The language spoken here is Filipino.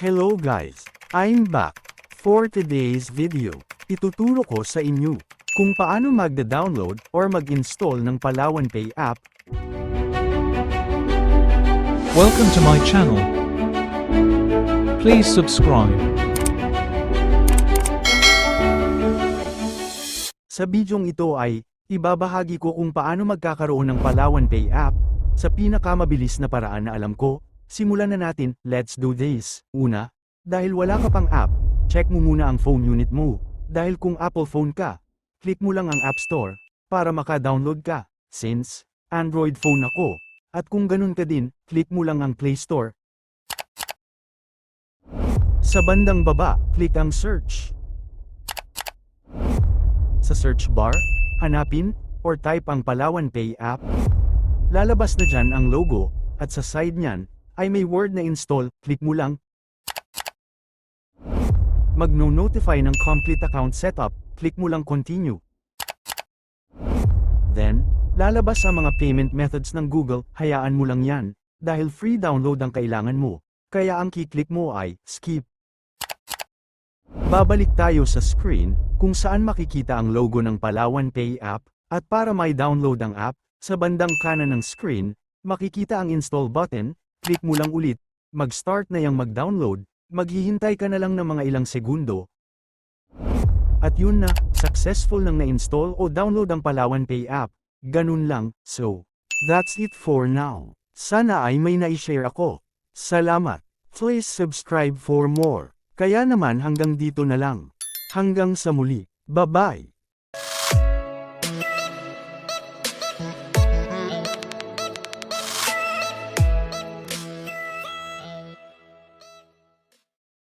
Hello guys! I'm back. For today's video, ituturo ko sa inyo kung paano magda-download or mag-install ng Palawan Pay app. Welcome to my channel. Please subscribe. Sa bidyong ito ay, ibabahagi ko kung paano magkakaroon ng Palawan Pay app sa pinakamabilis na paraan na alam ko. Simulan na natin, let's do this. Una, dahil wala ka pang app, check mo muna ang phone unit mo. Dahil kung Apple phone ka, click mo lang ang App Store para maka-download ka. Since Android phone ako, at kung ganun ka din, click mo lang ang Play Store. Sa bandang baba, click ang search. Sa search bar, hanapin or type ang Palawan Pay app. Lalabas na dyan ang logo, at sa side niyan, ay may word na install, click mo lang. Magno-notify ng complete account setup, click mo lang continue. Then, lalabas ang mga payment methods ng Google, hayaan mo lang yan, dahil free download ang kailangan mo, kaya ang kiklik mo ay, skip. Babalik tayo sa screen, kung saan makikita ang logo ng Palawan Pay app, at para may download ang app, sa bandang kanan ng screen, makikita ang install button, click mo lang ulit, mag-start na yang mag-download, maghihintay ka na lang ng mga ilang segundo. At yun na, successful nang na-install o download ang Palawan Pay app. Ganun lang, so, that's it for now. Sana ay may na-share ako. Salamat. Please subscribe for more. Kaya naman hanggang dito na lang. Hanggang sa muli. Bye-bye.